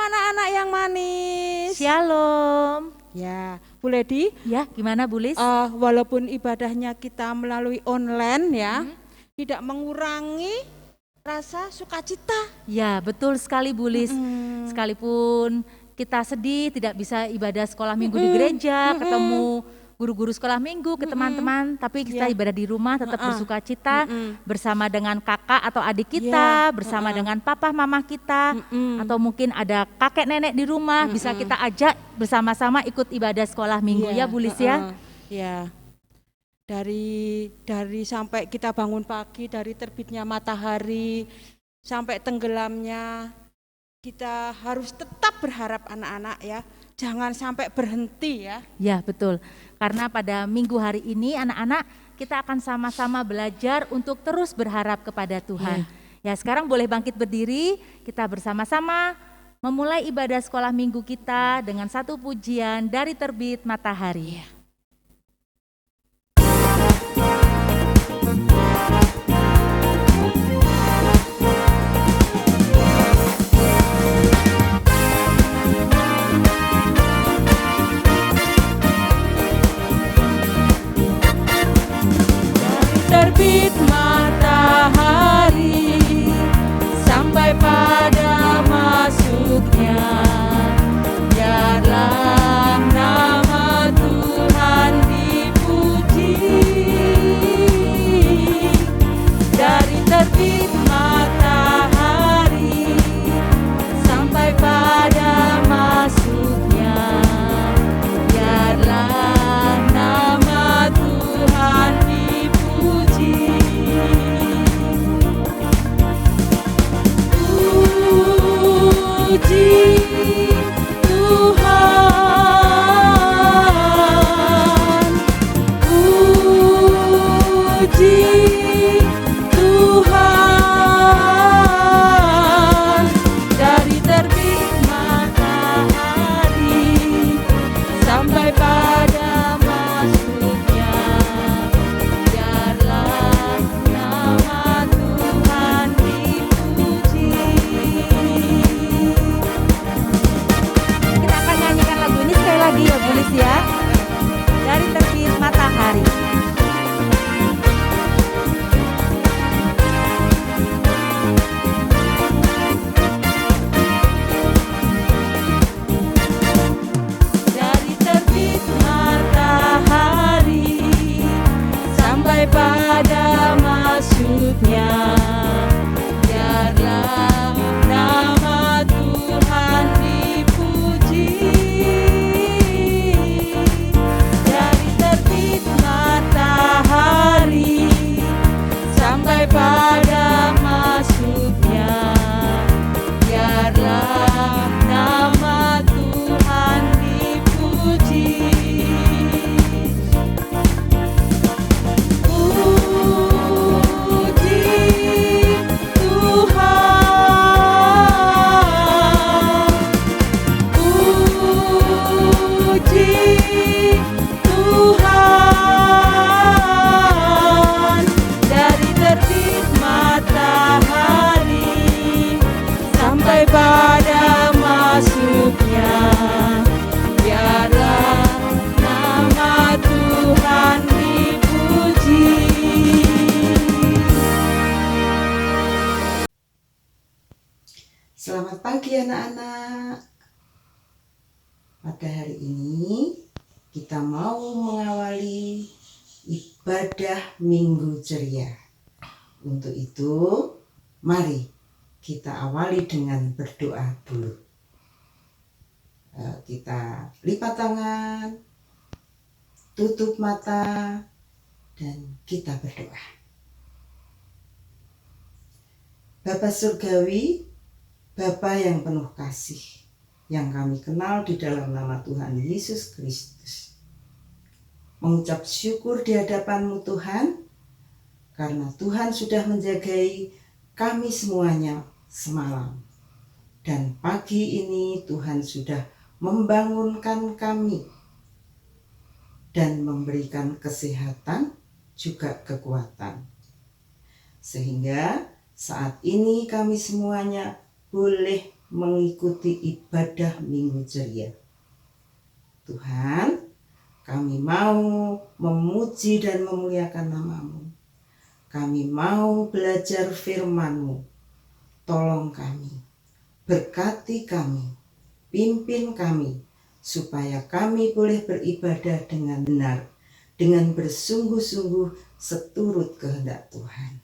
anak-anak yang manis. Shalom. Ya, Bu Ledi. Ya, gimana Bu Lis? Walaupun ibadahnya kita melalui online ya, tidak mengurangi rasa sukacita. Ya, betul sekali Bu Lis. Sekalipun kita sedih tidak bisa ibadah sekolah minggu di gereja, ketemu guru-guru sekolah minggu, ke teman-teman, tapi kita ibadah di rumah tetap bersuka cita bersama dengan kakak atau adik kita, bersama dengan papa mama kita, atau mungkin ada kakek nenek di rumah, bisa kita ajak bersama-sama ikut ibadah sekolah minggu ya Bu Lis ya. Ya. Dari sampai kita bangun pagi, dari terbitnya matahari sampai tenggelamnya, kita harus tetap berharap anak-anak ya. Jangan sampai berhenti ya. Ya betul, karena pada minggu hari ini anak-anak kita akan sama-sama belajar untuk terus berharap kepada Tuhan. Ya sekarang boleh bangkit berdiri, kita bersama-sama memulai ibadah sekolah minggu kita dengan satu pujian dari terbit matahari. Terbit matahari sampai pada masuknya, biarlah nama Tuhan dipuji. Dari terbit matahari sampai pada masuknya, biarlah nama Tuhan dipuji. Puji Tuhan, puji Tuhan. Dari terbit matahari sampai pada masuknya, biarlah nama Tuhan dipuji. Kita akan nyanyikan lagu ini sekali lagi ya Bu Lis ya. Dari terbit matahari. Dari terbit matahari sampai pada masuknya, biarlah nama Tuhan dipuji. Dari terbit matahari sampai pada masuknya, biarlah nama Tuhan dipuji. Puji Tuhan, puji Tuhan. Dari terbit matahari sampai pada masuknya, biarlah nama Tuhan dipuji. Selamat pagi anak-anak. Pada hari ini kita mau mengawali ibadah Minggu Ceria. Untuk itu, mari kita awali dengan berdoa dulu. Kita lipat tangan, tutup mata, dan kita berdoa. Bapa Surgawi, Bapa yang penuh kasih, yang kami kenal di dalam nama Tuhan Yesus Kristus. Mengucap syukur di hadapan-Mu Tuhan, karena Tuhan sudah menjagai kami semuanya semalam. Dan pagi ini Tuhan sudah membangunkan kami dan memberikan kesehatan juga kekuatan. Sehingga saat ini kami semuanya boleh mengikuti ibadah Minggu Ceria. Tuhan, kami mau memuji dan memuliakan nama-Mu. Kami mau belajar firman-Mu. Tolong kami, berkati kami, pimpin kami, supaya kami boleh beribadah dengan benar, dengan bersungguh-sungguh seturut kehendak Tuhan.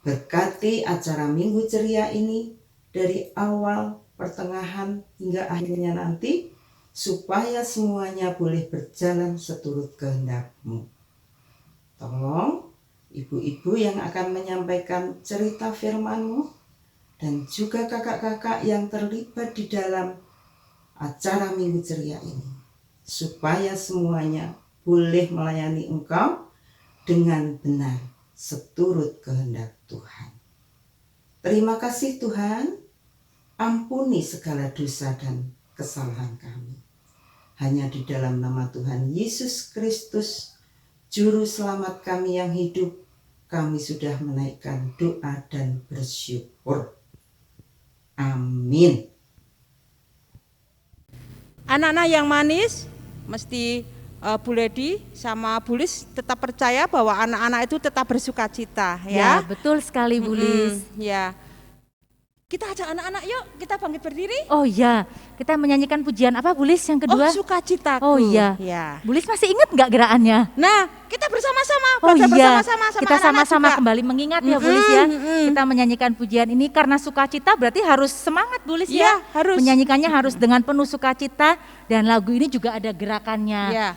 Berkati acara Minggu Ceria ini dari awal, pertengahan, hingga akhirnya nanti, supaya semuanya boleh berjalan seturut kehendak-Mu. Tolong ibu-ibu yang akan menyampaikan cerita firman-Mu dan juga kakak-kakak yang terlibat di dalam acara Minggu Ceria ini, supaya semuanya boleh melayani Engkau dengan benar seturut kehendak Tuhan. Terima kasih Tuhan, ampuni segala dosa dan kesalahan kami. Hanya di dalam nama Tuhan Yesus Kristus, Juru Selamat kami yang hidup, kami sudah menaikkan doa dan bersyukur. Amin. Anak-anak yang manis, mesti Bu Ledi sama Bu Lis tetap percaya bahwa anak-anak itu tetap bersuka cita, Ya, ya. betul sekali Bu Lis. Ya. Kita ajak anak-anak yuk, kita bangkit berdiri. Oh ya, kita menyanyikan pujian apa Bu Lis yang kedua? Oh, sukacitaku. Oh iya. Ya. Bu Lis masih ingat nggak gerakannya? Nah, kita bersama-sama, Oh belajar iya, bersama-sama sama kita anak-anak sama-sama juga. kembali mengingat ya Bu Lis ya. Kita menyanyikan pujian ini karena sukacita berarti harus semangat Bu Lis Iya, ya. harus. Menyanyikannya harus dengan penuh sukacita dan lagu ini juga ada gerakannya. Ya,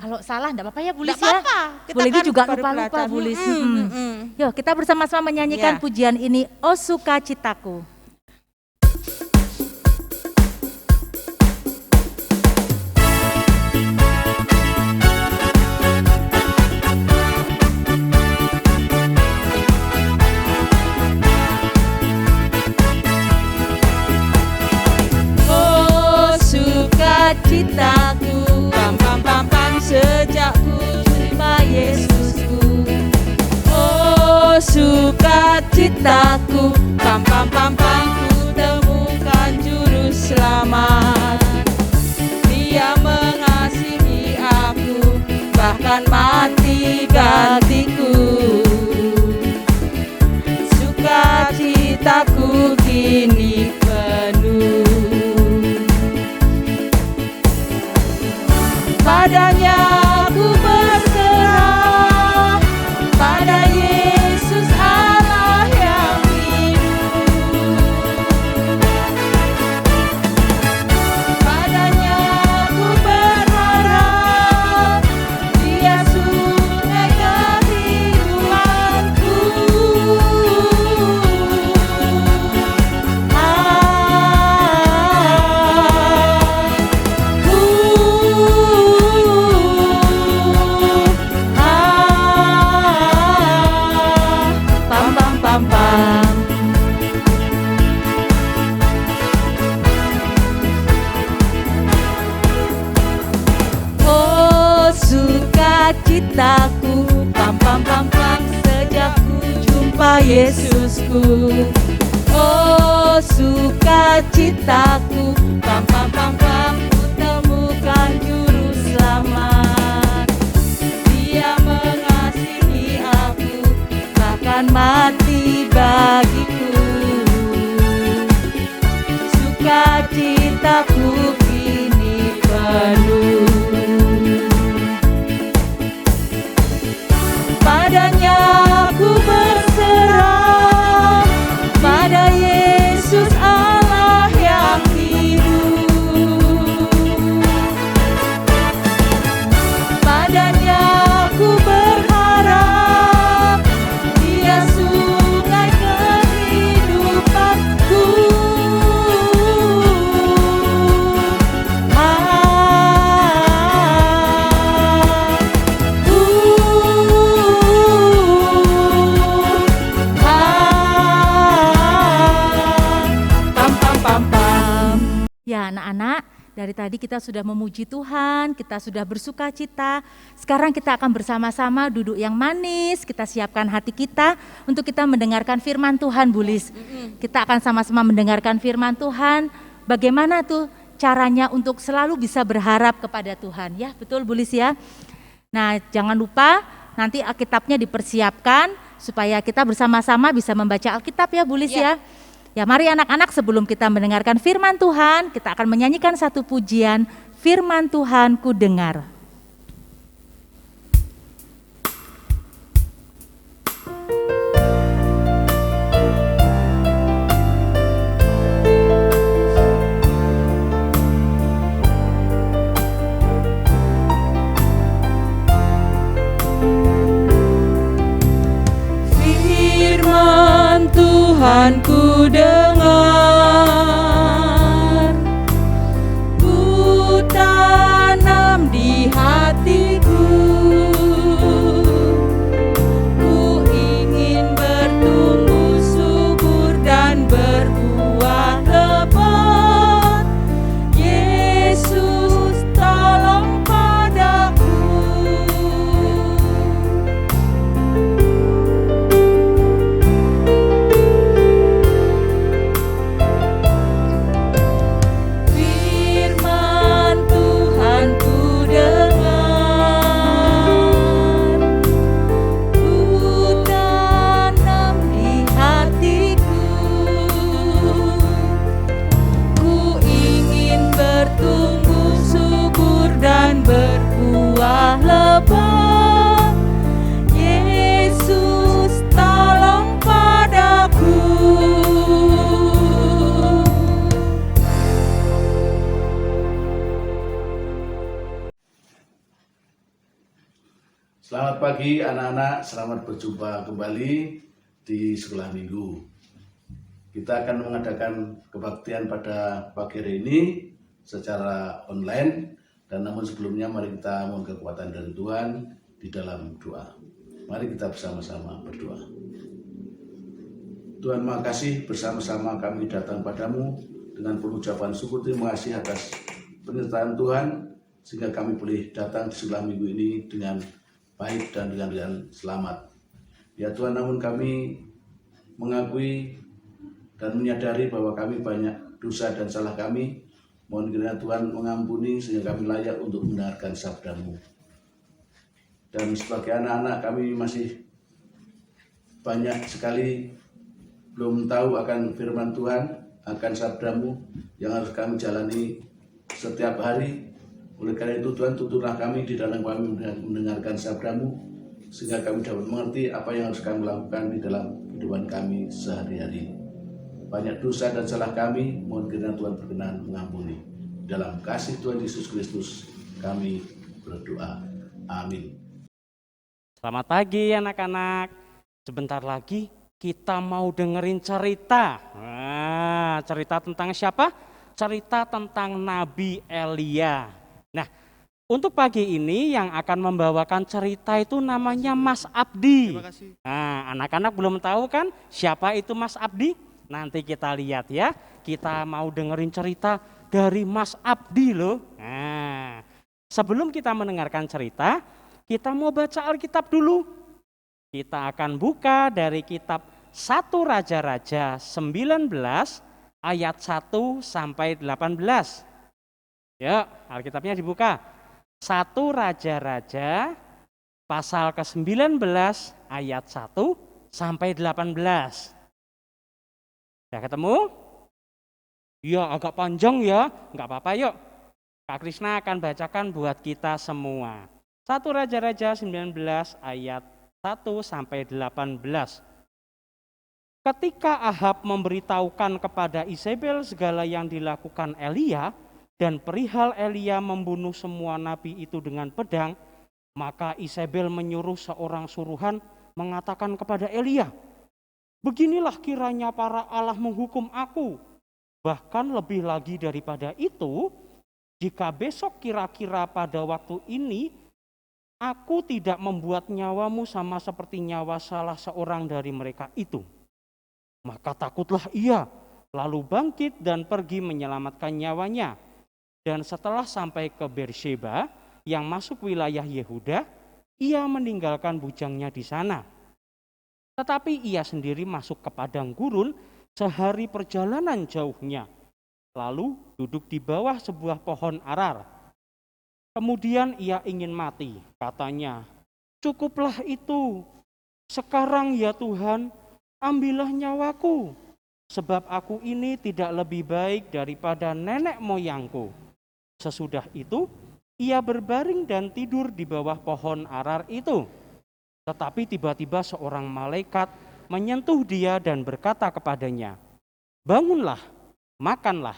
Kalau salah enggak apa-apa ya Bu Lis Nggak ya. apa-apa, kita Bu Ledi kan juga baru lupa-lupa belajar. Bu Lis. Mm-mm. Yuk kita bersama-sama menyanyikan Ya. pujian ini, Oh Sukacitaku. Oh sukacitaku, pam pam pam pam sejak ku jumpa Yesusku. Oh sukacitaku, pam pam pam pam ku temukan juru selamat. Dia mengasihi aku, bahkan mati gantiku. Sukacitaku kini penuh. Padanya ku berserah, pada Yesus Allah yang hidup. Padanya ku berharap, Dia sungai kehidupanku. Pam pam pam pam. Oh sukacitaku, pam pam pam pam sejak ku jumpa Yesusku. Oh sukacitaku, pam pam pam pam ku temukan juru selamat. Dia mengasihi aku, bahkan mati bagiku. Sukacitaku kini penuh. Padanya ku berserah, pada Yesus Allah yang hidup. Padanya ku berharap, Dia sungai kehidupanku. Dari tadi kita sudah memuji Tuhan, kita sudah bersuka cita. Sekarang kita akan bersama-sama duduk yang manis, kita siapkan hati kita untuk kita mendengarkan firman Tuhan, Bulis. Kita akan sama-sama mendengarkan firman Tuhan. Bagaimana tuh caranya untuk selalu bisa berharap kepada Tuhan, ya betul Bulis ya. Nah jangan lupa nanti Alkitabnya dipersiapkan supaya kita bersama-sama bisa membaca Alkitab ya Bulis ya. Ya mari anak-anak sebelum kita mendengarkan firman Tuhan, kita akan menyanyikan satu pujian, firman Tuhan ku dengar. Firman Tuhan ku dengar, ku tanam di hatiku, ku ingin bertumbuh subur dan berbuah lebat. Yesus tolong padaku. Firman Tuhan ku dengar, ku tanam di hatiku, ku ingin bertumbuh subur dan berbuah lebat. Yesus tolong padaku. Selamat pagi anak-anak, selamat berjumpa kembali di sekolah minggu. Kita akan mengadakan kebaktian pada pagi hari ini secara online, dan namun sebelumnya mari kita mohon kekuatan dari Tuhan di dalam doa. Mari kita bersama-sama berdoa. Tuhan, makasih bersama-sama kami datang padamu dengan penuh ucapan syukur. Terima kasih atas penyertaan Tuhan sehingga kami boleh datang di sekolah minggu ini dengan baik dan dengan selamat. Ya Tuhan, namun kami mengakui dan menyadari bahwa kami banyak dosa dan salah kami. Mohon kiranya Tuhan mengampuni sehingga kami layak untuk mendengarkan sabda-Mu. Dan sebagai anak-anak kami masih banyak sekali belum tahu akan firman Tuhan, akan sabda-Mu yang harus kami jalani setiap hari. Oleh karena itu Tuhan, tuntunlah kami di dalam kami mendengarkan sabda-Mu sehingga kami dapat mengerti apa yang harus kami lakukan di dalam kehidupan kami sehari-hari. Banyak dosa dan salah kami, mohon kiranya Tuhan berkenan mengampuni. Dalam kasih Tuhan Yesus Kristus kami berdoa. Amin. Selamat pagi anak-anak. Sebentar lagi kita mau dengerin cerita. Nah, cerita tentang siapa? Cerita tentang Nabi Elia. Nah, untuk pagi ini yang akan membawakan cerita itu namanya Mas Abdi. Terima kasih. Nah, anak-anak belum tahu kan siapa itu Mas Abdi? Nanti kita lihat ya. Kita mau dengerin cerita dari Mas Abdi loh. Nah, sebelum kita mendengarkan cerita, kita mau baca Alkitab dulu. Kita akan buka dari kitab 1 Raja-Raja 19 ayat 1 sampai 18. Yuk, Alkitabnya dibuka. 1 Raja-Raja pasal ke-19 ayat 1 sampai 18. Sudah ketemu? Ya, agak panjang ya. Enggak apa-apa yuk. Kak Krisna akan bacakan buat kita semua. 1 Raja-Raja 19 ayat 1 sampai 18. Ketika Ahab memberitahukan kepada Isabel segala yang dilakukan Elia, dan perihal Elia membunuh semua nabi itu dengan pedang, maka Isabel menyuruh seorang suruhan mengatakan kepada Elia, beginilah kiranya para Allah menghukum aku. Bahkan lebih lagi daripada itu, jika besok kira-kira pada waktu ini, aku tidak membuat nyawamu sama seperti nyawa salah seorang dari mereka itu. Maka takutlah ia, lalu bangkit dan pergi menyelamatkan nyawanya. Dan setelah sampai ke Beersheba yang masuk wilayah Yehuda, ia meninggalkan bujangnya di sana. Tetapi ia sendiri masuk ke padang gurun sehari perjalanan jauhnya, lalu duduk di bawah sebuah pohon arar. Kemudian ia ingin mati, katanya, "Cukuplah itu, sekarang ya Tuhan, ambillah nyawaku, sebab aku ini tidak lebih baik daripada nenek moyangku." Sesudah itu, ia berbaring dan tidur di bawah pohon arar itu. Tetapi tiba-tiba seorang malaikat menyentuh dia dan berkata kepadanya, "Bangunlah, makanlah."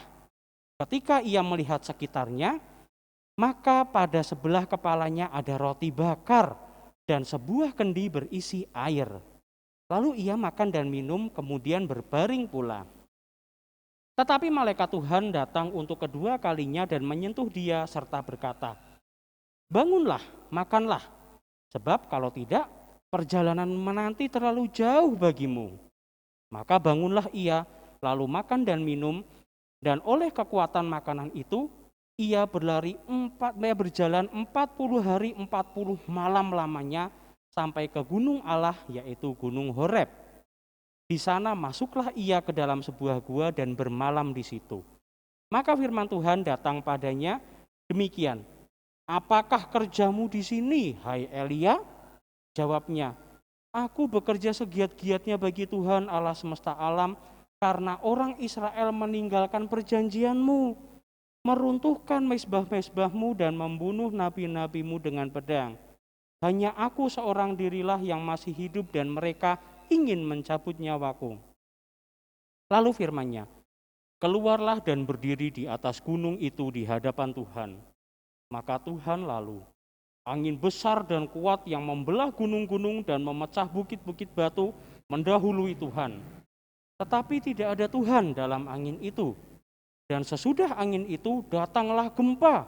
Ketika ia melihat sekitarnya, maka pada sebelah kepalanya ada roti bakar dan sebuah kendi berisi air. Lalu ia makan dan minum, kemudian berbaring pula. Tetapi malaikat Tuhan datang untuk kedua kalinya dan menyentuh dia serta berkata, "Bangunlah, makanlah, sebab kalau tidak, perjalanan menanti terlalu jauh bagimu." Maka bangunlah ia, lalu makan dan minum, dan oleh kekuatan makanan itu, ia berjalan 40 hari 40 malam lamanya sampai ke gunung Allah, yaitu Gunung Horeb. Di sana masuklah ia ke dalam sebuah gua dan bermalam di situ. Maka firman Tuhan datang padanya, demikian, "Apakah kerjamu di sini, hai Elia?" Jawabnya, "Aku bekerja segiat-giatnya bagi Tuhan Allah semesta alam, karena orang Israel meninggalkan perjanjianmu, meruntuhkan mezbah-mezbahmu dan membunuh nabi-nabimu dengan pedang. Hanya aku seorang dirilah yang masih hidup dan mereka ingin mencabut nyawaku." Lalu firman-Nya, "Keluarlah dan berdiri di atas gunung itu di hadapan Tuhan." Maka Tuhan lalu, angin besar dan kuat yang membelah gunung-gunung dan memecah bukit-bukit batu mendahului Tuhan. Tetapi tidak ada Tuhan dalam angin itu. Dan sesudah angin itu datanglah gempa,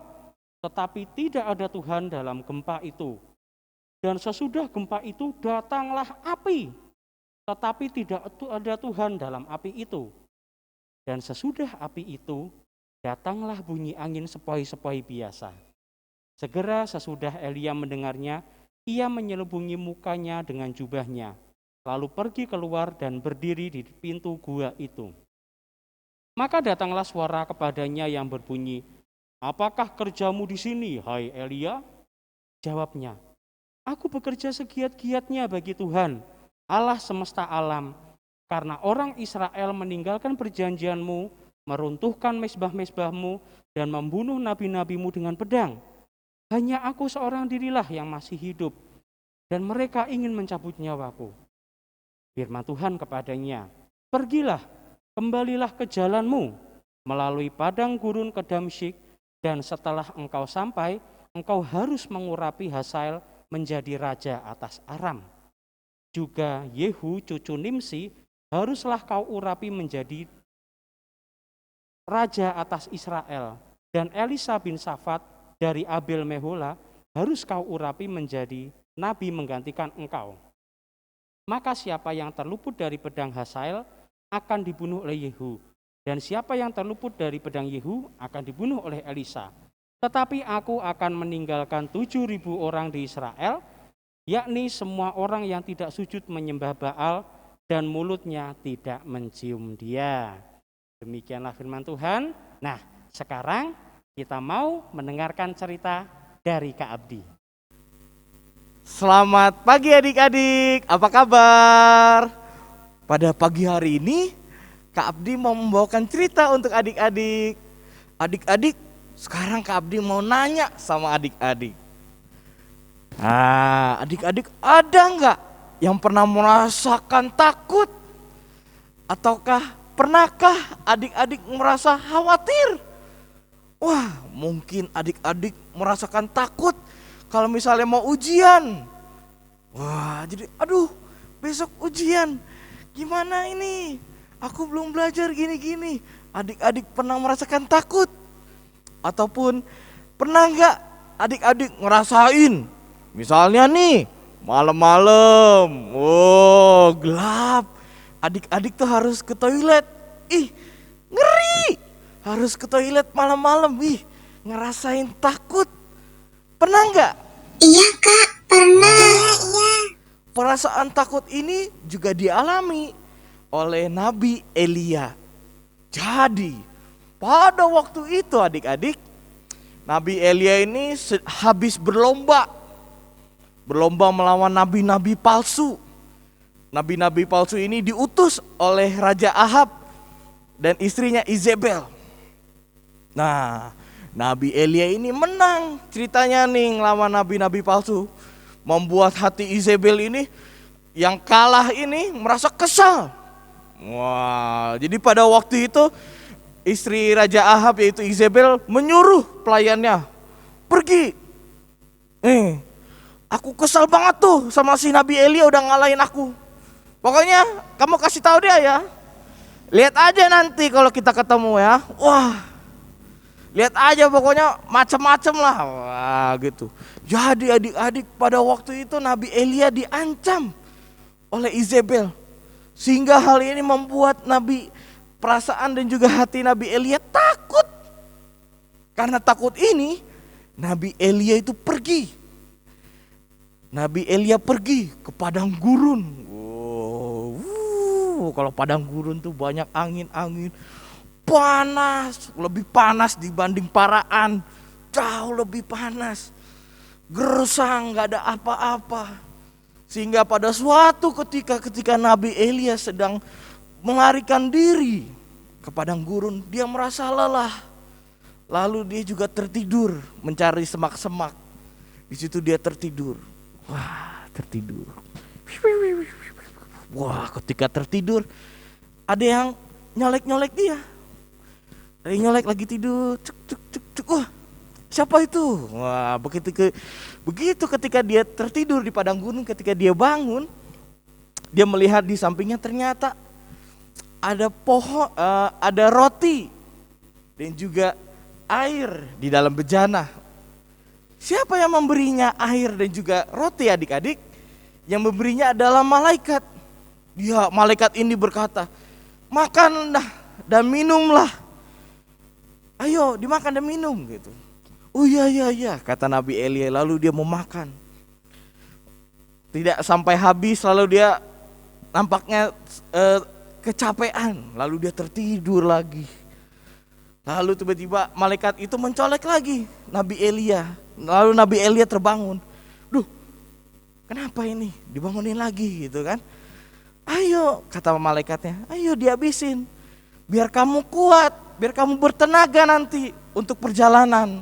tetapi tidak ada Tuhan dalam gempa itu. Dan sesudah gempa itu datanglah api, tetapi tidak ada Tuhan dalam api itu. Dan sesudah api itu datanglah bunyi angin sepoi-sepoi biasa. Segera sesudah Elia mendengarnya, ia menyelubungi mukanya dengan jubahnya, lalu pergi keluar dan berdiri di pintu gua itu. Maka datanglah suara kepadanya yang berbunyi, "Apakah kerjamu di sini, hai Elia?" Jawabnya, "Aku bekerja segiat-giatnya bagi Tuhan, Allah semesta alam, karena orang Israel meninggalkan perjanjianmu, meruntuhkan mezbah-mezbahmu, dan membunuh nabi-nabimu dengan pedang. Hanya aku seorang dirilah yang masih hidup, dan mereka ingin mencabut nyawaku." Firman Tuhan kepadanya, "Pergilah, kembalilah ke jalanmu, melalui padang gurun ke Damsyik, dan setelah engkau sampai, engkau harus mengurapi Hazael menjadi raja atas Aram. Juga Yehu cucu Nimsi haruslah kau urapi menjadi raja atas Israel, dan Elisa bin Safat dari Abel Mehola harus kau urapi menjadi nabi menggantikan engkau. Maka siapa yang terluput dari pedang Hazael akan dibunuh oleh Yehu, dan siapa yang terluput dari pedang Yehu akan dibunuh oleh Elisa. Tetapi aku akan meninggalkan 7.000 orang di Israel, yakni semua orang yang tidak sujud menyembah Baal dan mulutnya tidak mencium dia." Demikianlah firman Tuhan. Nah, sekarang kita mau mendengarkan cerita dari Kak Abdi. Selamat pagi adik-adik, apa kabar? Pada pagi hari ini, Kak Abdi mau membawakan cerita untuk adik-adik. Adik-adik, sekarang Kak Abdi mau nanya sama adik-adik. Nah, adik-adik ada nggak yang pernah merasakan takut? Ataukah pernahkah adik-adik merasa khawatir? Wah, mungkin adik-adik merasakan takut kalau misalnya mau ujian. Wah, jadi aduh, besok ujian. Gimana ini? Aku belum belajar gini-gini. Adik-adik pernah merasakan takut? Ataupun pernah nggak adik-adik ngerasain? Misalnya nih, malam-malam, gelap. Adik-adik tuh harus ke toilet. Ih, ngeri. Harus ke toilet malam-malam. Ih, ngerasain takut? Pernah nggak? Iya Kak, pernah. Iya. Perasaan takut ini juga dialami oleh Nabi Elia. Jadi pada waktu itu adik-adik, Nabi Elia ini habis berlomba melawan nabi-nabi palsu. Nabi-nabi palsu ini diutus oleh Raja Ahab dan istrinya Izebel. Nah, Nabi Elia ini menang ceritanya nih lawan nabi-nabi palsu. Membuat hati Izebel ini yang kalah ini merasa kesal. Wah, jadi pada waktu itu istri Raja Ahab yaitu Izebel menyuruh pelayannya, pergi. Aku kesal banget tuh sama si Nabi Elia udah ngalahin aku. Pokoknya kamu kasih tahu dia ya. Lihat aja nanti kalau kita ketemu ya. Wah. Lihat aja pokoknya macam-macam lah. Wah gitu. Jadi adik-adik pada waktu itu Nabi Elia diancam oleh Izebel. Sehingga hal ini membuat perasaan dan juga hati Nabi Elia takut. Karena takut ini Nabi Elia itu pergi. Nabi Elia pergi ke padang gurun. Kalau padang gurun tuh banyak angin-angin. Panas, lebih panas dibanding Paraan, jauh lebih panas, gersang, gak ada apa-apa. Sehingga pada suatu ketika Nabi Elia sedang melarikan diri ke padang gurun, dia merasa lelah. Lalu dia juga tertidur mencari semak-semak. Di situ dia tertidur. Wah, tertidur. Wah, ketika tertidur ada yang nyolek-nyolek dia. Ada nyolek lagi tidur, cuk. Wah, siapa itu? Wah, begitu ketika dia tertidur di padang gunung, ketika dia bangun, dia melihat di sampingnya ternyata ada pohon, ada roti dan juga air di dalam bejana. Siapa yang memberinya air dan juga roti adik-adik? Yang memberinya adalah malaikat. Malaikat ini berkata, makanlah dan minumlah. Ayo dimakan dan minum gitu. Oh iya kata Nabi Elia, lalu dia memakan. Tidak sampai habis lalu dia nampaknya kecapean, lalu dia tertidur lagi. Lalu tiba-tiba malaikat itu mencolek lagi Nabi Elia. Lalu Nabi Elia terbangun. Duh, kenapa ini? Dibangunin lagi gitu kan. Ayo kata malaikatnya, ayo dihabisin. Biar kamu kuat, biar kamu bertenaga nanti untuk perjalanan.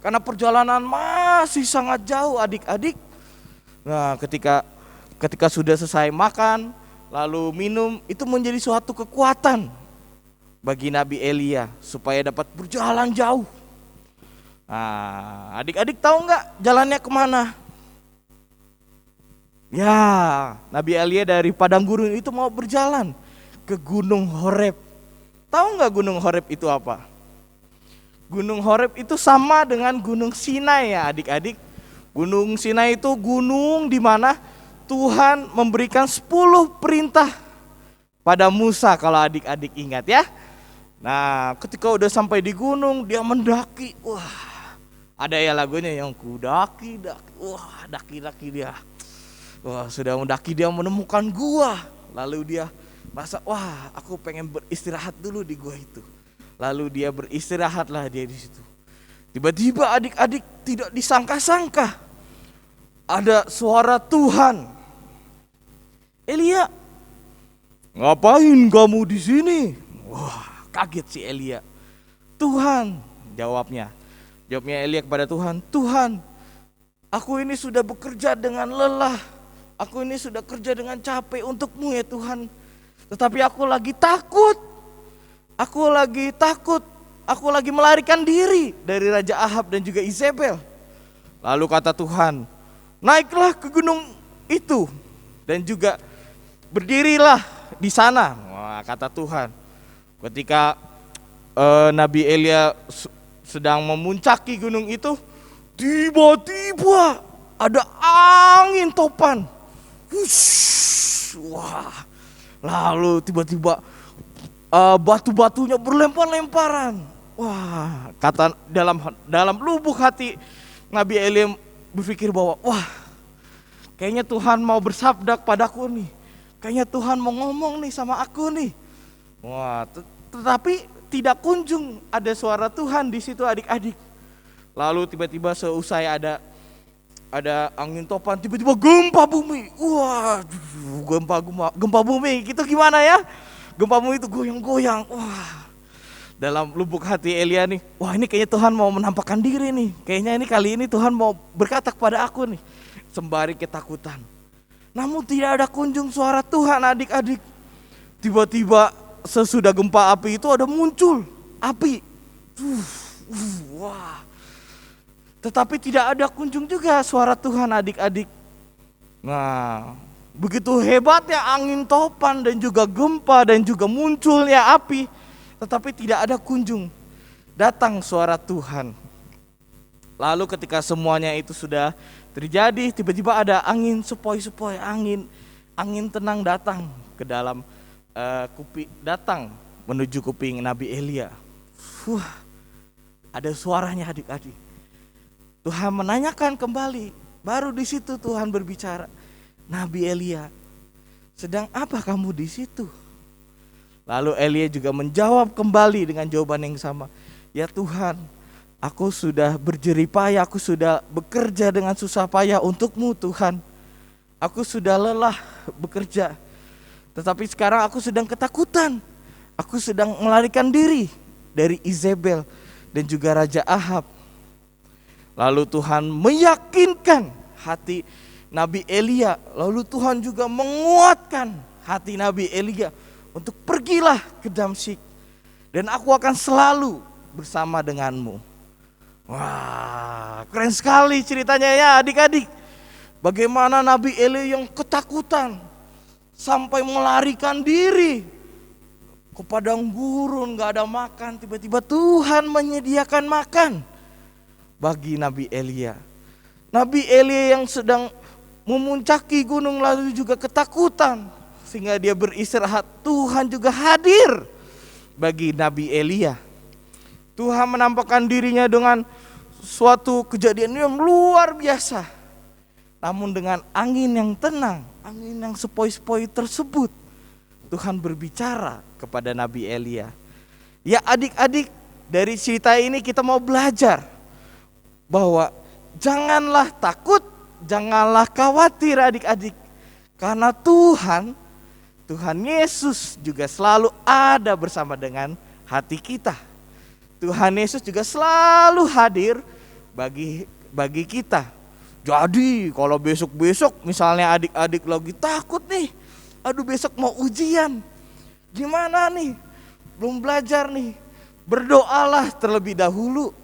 Karena perjalanan masih sangat jauh adik-adik. Nah ketika sudah selesai makan, lalu minum, itu menjadi suatu kekuatan bagi Nabi Elia supaya dapat berjalan jauh. Nah, adik-adik tahu nggak jalannya kemana? Ya, Nabi Elia dari padang gurun itu mau berjalan ke Gunung Horeb. Tahu nggak Gunung Horeb itu apa? Gunung Horeb itu sama dengan Gunung Sinai ya adik-adik. Gunung Sinai itu gunung di mana Tuhan memberikan 10 perintah pada Musa kalau adik-adik ingat ya. Nah ketika udah sampai di gunung dia mendaki. Wah ada ya lagunya yang kudaki, wah daki-daki dia. Wah sudah mendaki dia menemukan gua. Lalu dia merasa wah aku pengen beristirahat dulu di gua itu. Lalu dia beristirahatlah dia di situ. Tiba-tiba adik-adik tidak disangka-sangka ada suara Tuhan. Elia, ngapain kamu di sini? Wah, kaget si Elia. Tuhan, jawabnya Elia kepada Tuhan, Tuhan, aku ini sudah bekerja dengan lelah. Aku ini sudah kerja dengan capek untukmu ya Tuhan. Tetapi aku lagi takut. Aku lagi melarikan diri dari Raja Ahab dan juga Izebel. Lalu kata Tuhan, naiklah ke gunung itu dan juga berdirilah di sana. Wah, kata Tuhan. Ketika Nabi Elia sedang memuncaki gunung itu, tiba-tiba ada angin topan. Wah, lalu tiba-tiba batu-batunya berlempar-lemparan. Wah, kata dalam lubuk hati Nabi Elia berpikir bahwa wah, kayaknya Tuhan mau bersabda kepadaku nih. Kayaknya Tuhan mau ngomong nih sama aku nih. Wah, tetapi tidak kunjung ada suara Tuhan di situ adik-adik. Lalu tiba-tiba seusai ada angin topan, tiba-tiba gempa bumi. Wah, gempa bumi. Itu gimana ya? Gempa bumi itu goyang-goyang. Wah, dalam lubuk hati Elia nih, wah ini kayaknya Tuhan mau menampakkan diri nih. Kayaknya ini kali ini Tuhan mau berkata kepada aku nih. Sembari ketakutan. Namun tidak ada kunjung suara Tuhan adik-adik. Tiba-tiba sesudah gempa api itu ada muncul api. Wah. Tetapi tidak ada kunjung juga suara Tuhan adik-adik. Nah, begitu hebatnya angin topan dan juga gempa dan juga munculnya api, tetapi tidak ada kunjung datang suara Tuhan. Lalu ketika semuanya itu sudah terjadi, tiba-tiba ada angin sepoi-sepoi, angin tenang datang ke dalam datang menuju kuping Nabi Elia. Ada suaranya adik-adik. Tuhan menanyakan kembali, baru di situ Tuhan berbicara, Nabi Elia, sedang apa kamu di situ? Lalu Elia juga menjawab kembali dengan jawaban yang sama, ya Tuhan, aku sudah berjeripaya, aku sudah bekerja dengan susah payah untukmu Tuhan. Aku sudah lelah bekerja, tetapi sekarang aku sedang ketakutan. Aku sedang melarikan diri dari Izebel dan juga Raja Ahab. Lalu Tuhan meyakinkan hati Nabi Elia. Lalu Tuhan juga menguatkan hati Nabi Elia untuk pergilah ke Damsyik dan aku akan selalu bersama denganmu. Wah, keren sekali ceritanya ya adik-adik. Bagaimana Nabi Elia yang ketakutan sampai melarikan diri ke padang gurun, gak ada makan. Tiba-tiba Tuhan menyediakan makan bagi Nabi Elia. Nabi Elia yang sedang memuncaki gunung lalu juga ketakutan sehingga dia beristirahat. Tuhan juga hadir bagi Nabi Elia. Tuhan menampakkan dirinya dengan suatu kejadian yang luar biasa. Namun dengan angin yang tenang, angin yang sepoi-sepoi tersebut, Tuhan berbicara kepada Nabi Elia. Ya adik-adik, dari cerita ini kita mau belajar bahwa janganlah takut, janganlah khawatir adik-adik. Karena Tuhan Yesus juga selalu ada bersama dengan hati kita. Tuhan Yesus juga selalu hadir bagi kita. Jadi kalau besok-besok misalnya adik-adik lagi takut nih, aduh besok mau ujian, gimana nih, belum belajar nih, berdoalah terlebih dahulu.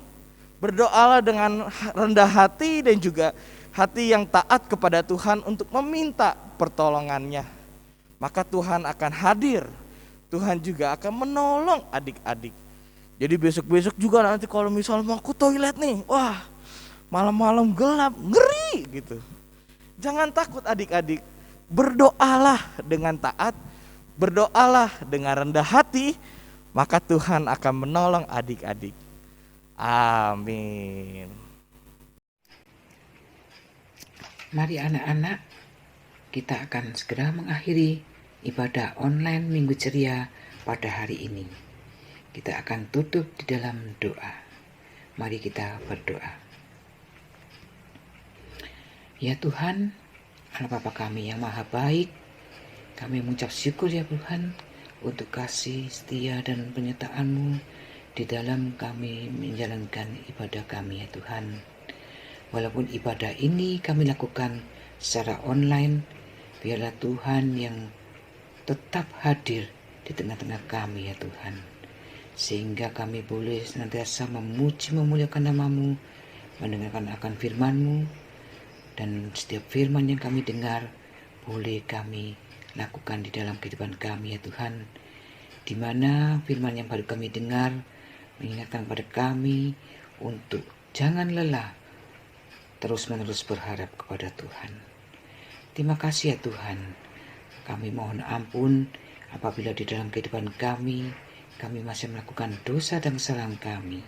Berdoalah dengan rendah hati dan juga hati yang taat kepada Tuhan untuk meminta pertolongannya. Maka Tuhan akan hadir, Tuhan juga akan menolong adik-adik. Jadi besok-besok juga nanti kalau misalnya mau ke toilet nih, wah malam-malam gelap, ngeri gitu. Jangan takut adik-adik, berdoalah dengan taat, berdoalah dengan rendah hati, maka Tuhan akan menolong adik-adik. Amin. Mari anak-anak, kita akan segera mengakhiri ibadah online Minggu Ceria pada hari ini. Kita akan tutup di dalam doa. Mari kita berdoa. Ya Tuhan, Allah Bapa kami yang maha baik, kami mengucap syukur ya Tuhan untuk kasih setia dan penyertaan-Mu di dalam kami menjalankan ibadah kami ya Tuhan. Walaupun ibadah ini kami lakukan secara online, biarlah Tuhan yang tetap hadir di tengah-tengah kami ya Tuhan. Sehingga kami boleh senantiasa memuji memuliakan nama-Mu, mendengarkan akan firman-Mu, dan setiap firman yang kami dengar boleh kami lakukan di dalam kehidupan kami ya Tuhan. Di mana firman yang baru kami dengar mengingatkan pada kami untuk jangan lelah, terus-menerus berharap kepada Tuhan. Terima kasih ya Tuhan. Kami mohon ampun apabila di dalam kehidupan kami kami masih melakukan dosa dan kesalahan kami.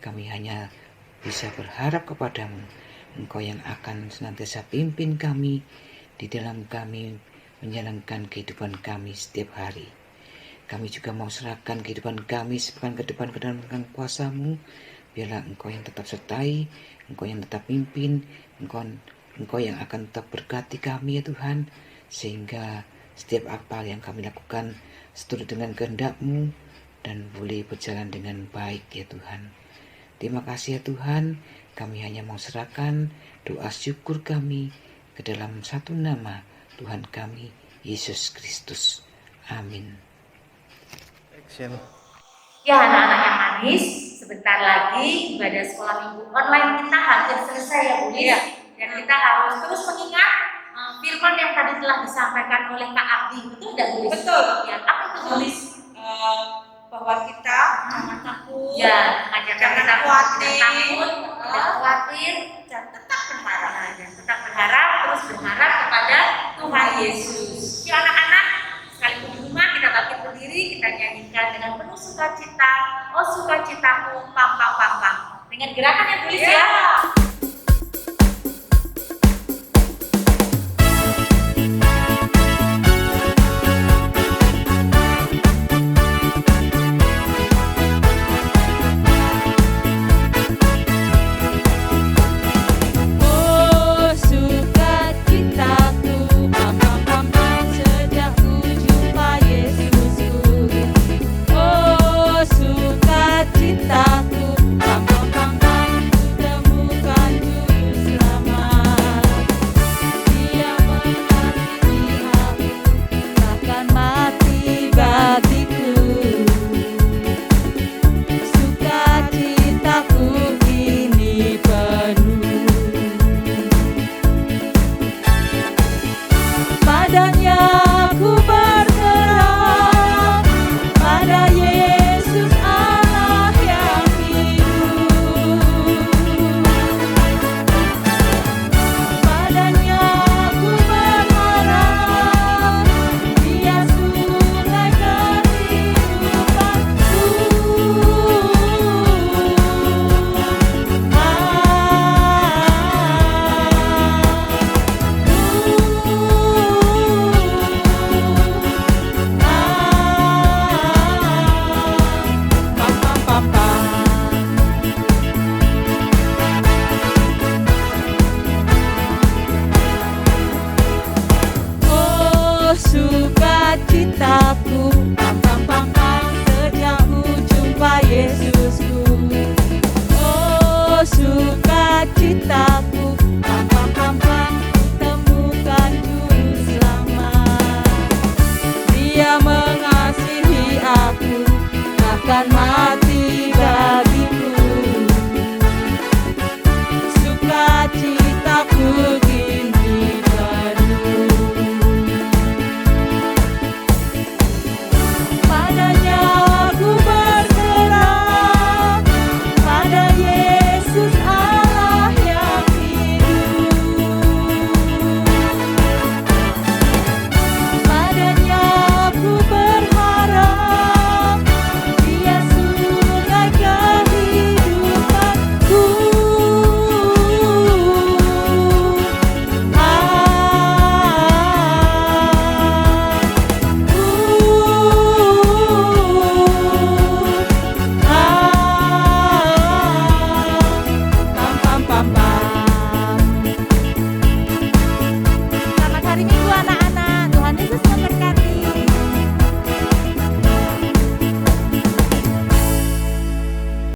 Kami hanya bisa berharap kepadamu, Engkau yang akan senantiasa pimpin kami di dalam kami menjalankan kehidupan kami setiap hari. Kami juga mau serahkan kehidupan kami sepekan ke depan ke dalam tangan kuasa-Mu. Biarlah Engkau yang tetap sertai, Engkau yang tetap pimpin, Engkau yang akan tetap berkati kami ya Tuhan, sehingga setiap apa yang kami lakukan seturut dengan kehendak-Mu dan boleh berjalan dengan baik ya Tuhan. Terima kasih ya Tuhan, kami hanya mau serahkan doa syukur kami ke dalam satu nama Tuhan kami, Yesus Kristus. Amin. Action. Ya anak-anak yang manis, sebentar lagi ibadah sekolah minggu online kita hampir selesai ya Bu Lis. Dan kita harus terus mengingat firman yang tadi telah disampaikan oleh Kak Abdi. Betul tidak Bu Lis? Betul. Ya, apa itu Bu Lis? Bahwa kita jangan takut, Ya, mengajarkan jangan kita khawatir, tidak takut, tidak khawatir, dan tetap berharap. Dan tetap berharap, terus berharap kepada Tuhan Yesus. Ya anak-anak, sekalipun di rumah kita bangkit berdiri, kita nyanyikan dengan penuh sukacita. Oh sukacitaku, pam pam pam pam. Dengan gerakan yang tulis ya. Oh sukacitaku, pam pam pam pam, sejak ku jumpa Yesusku. Oh sukacitaku, pam pam pam pam, ku temukan Juru Selamat. Dia mengasihi aku, bahkan mati bagiku. Sukacitaku kini penuh. Padanya ku berserah, pada Yesus Allah yang hidup. Padanya ku berharap, Dia sulai kehidupanku. Oh sukacitaku,